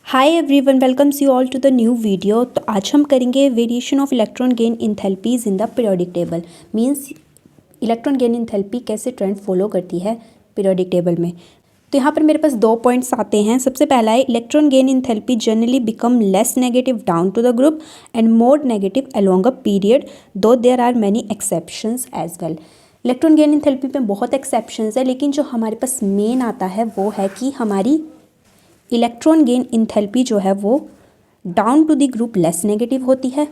Hi everyone, welcomes you all to the new video. तो आज हम करेंगे variation of electron gain enthalpies in the periodic table. Means electron gain enthalpy कैसे trend follow करती है periodic table में। तो यहाँ पर मेरे पास 2 पॉइंट्स आते हैं। सबसे पहला है electron gain enthalpy generally become less negative down to the group and more negative along a period, though there are many exceptions as well. Electron gain enthalpy में बहुत एक्सेप्शंस है, लेकिन जो हमारे पास मेन आता है वो है कि हमारी इलेक्ट्रॉन गेन इंथैल्पी जो है वो down to the group less negative होती है,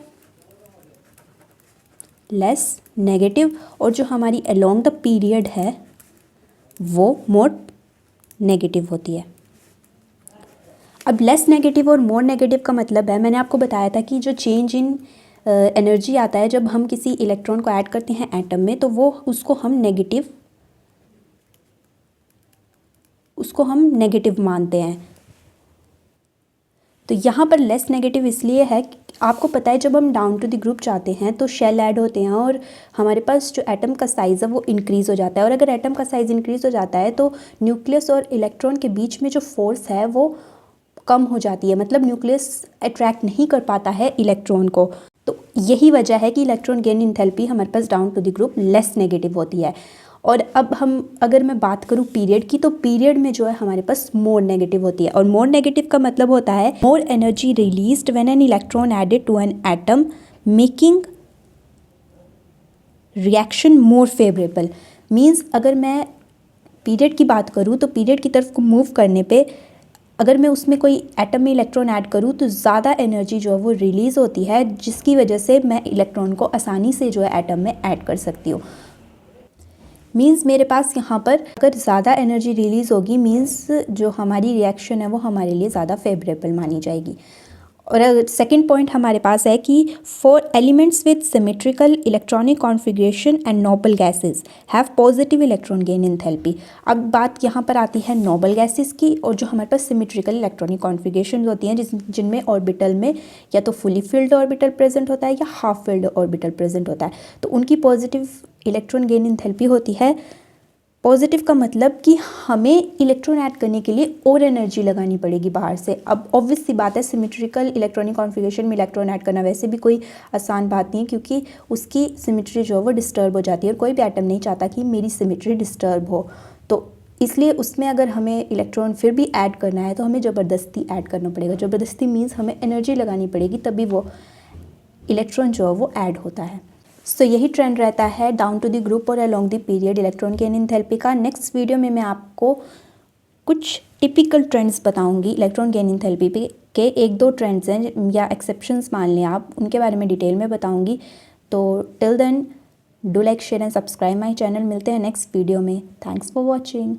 लेस नेगेटिव, और जो हमारी अलोंग द पीरियड है वो मोर नेगेटिव होती है। अब लेस नेगेटिव और मोर नेगेटिव का मतलब है, मैंने आपको बताया था कि जो चेंज इन एनर्जी आता है जब हम किसी इलेक्ट्रॉन को ऐड करते हैं एटम में, तो वो उसको हम नेगेटिव मानते हैं। तो यहाँ पर लेस नेगेटिव इसलिए है कि आपको पता है जब हम डाउन टू द ग्रुप जाते हैं तो शेल ऐड होते हैं और हमारे पास जो एटम का साइज़ है वो इंक्रीज़ हो जाता है। और अगर एटम का साइज़ इंक्रीज़ हो जाता है तो न्यूक्लियस और इलेक्ट्रॉन के बीच में जो फोर्स है वो कम हो जाती है, मतलब न्यूक्लियस अट्रैक्ट नहीं कर पाता है इलेक्ट्रॉन को। तो यही वजह है कि इलेक्ट्रॉन गेन इंथैल्पी हमारे पास down to the group less negative होती है। और अब अगर मैं बात करूँ पीरियड की, तो पीरियड में जो है हमारे पास मोर नेगेटिव होती है। और मोर नेगेटिव का मतलब होता है more energy released when an electron added to an atom making reaction more favourable. Means अगर मैं पीरियड की बात करूँ तो पीरियड की तरफ को मूव करने पे अगर मैं उसमें कोई एटम में इलेक्ट्रॉन ऐड करूँ तो ज़्यादा एनर्जी जो है वो रिलीज़ होती है, जिसकी वजह से मैं इलेक्ट्रॉन को आसानी से जो है एटम में ऐड कर सकती हूँ। मीन्स मेरे पास यहाँ पर अगर ज़्यादा एनर्जी रिलीज़ होगी, मीन्स जो हमारी रिएक्शन है वो हमारे लिए ज़्यादा फेवरेबल मानी जाएगी। और सेकंड पॉइंट हमारे पास है कि for elements with symmetrical electronic configuration and noble gases have positive electron gain enthalpy. अब बात यहाँ पर आती है नोबल गैसेस की, और जो हमारे पास सिमेट्रिकल इलेक्ट्रॉनिक कॉन्फ़िगरेशन होती हैं जिनमें ऑर्बिटल में या तो फुली फिल्ड ऑर्बिटल प्रेजेंट होता है या हाफ फिल्ड ऑर्बिटल प्रेजेंट होता है, तो उनकी पॉजिटिव इलेक्ट्रॉन गेन इंथैल्पी होती है। पॉजिटिव का मतलब कि हमें इलेक्ट्रॉन ऐड करने के लिए और एनर्जी लगानी पड़ेगी बाहर से। अब ऑब्वियस सी बात है, सिमेट्रिकल इलेक्ट्रॉनिक कॉन्फ़िगरेशन में इलेक्ट्रॉन ऐड करना वैसे भी कोई आसान बात नहीं है, क्योंकि उसकी सिमेट्री जो है वो डिस्टर्ब हो जाती है और कोई भी एटम नहीं चाहता कि मेरी सिमेट्री डिस्टर्ब हो। तो इसलिए उसमें अगर हमें इलेक्ट्रॉन फिर भी ऐड करना है तो हमें ज़बरदस्ती ऐड करना पड़ेगा। ज़बरदस्ती मीन्स हमें एनर्जी लगानी पड़ेगी, तभी वो इलेक्ट्रॉन जो है वो ऐड होता है। सो यही ट्रेंड रहता है डाउन टू द ग्रुप और along the period electron gain enthalpy का। नेक्स्ट वीडियो में मैं आपको कुछ टिपिकल ट्रेंड्स बताऊंगी इलेक्ट्रॉन गेन इंथैल्पी के। 1-2 ट्रेंड्स हैं या एक्सेप्शंस मान लें आप, उनके बारे में डिटेल में बताऊंगी। तो till then do like, share and subscribe my channel. मिलते हैं नेक्स्ट वीडियो में। Thanks for watching.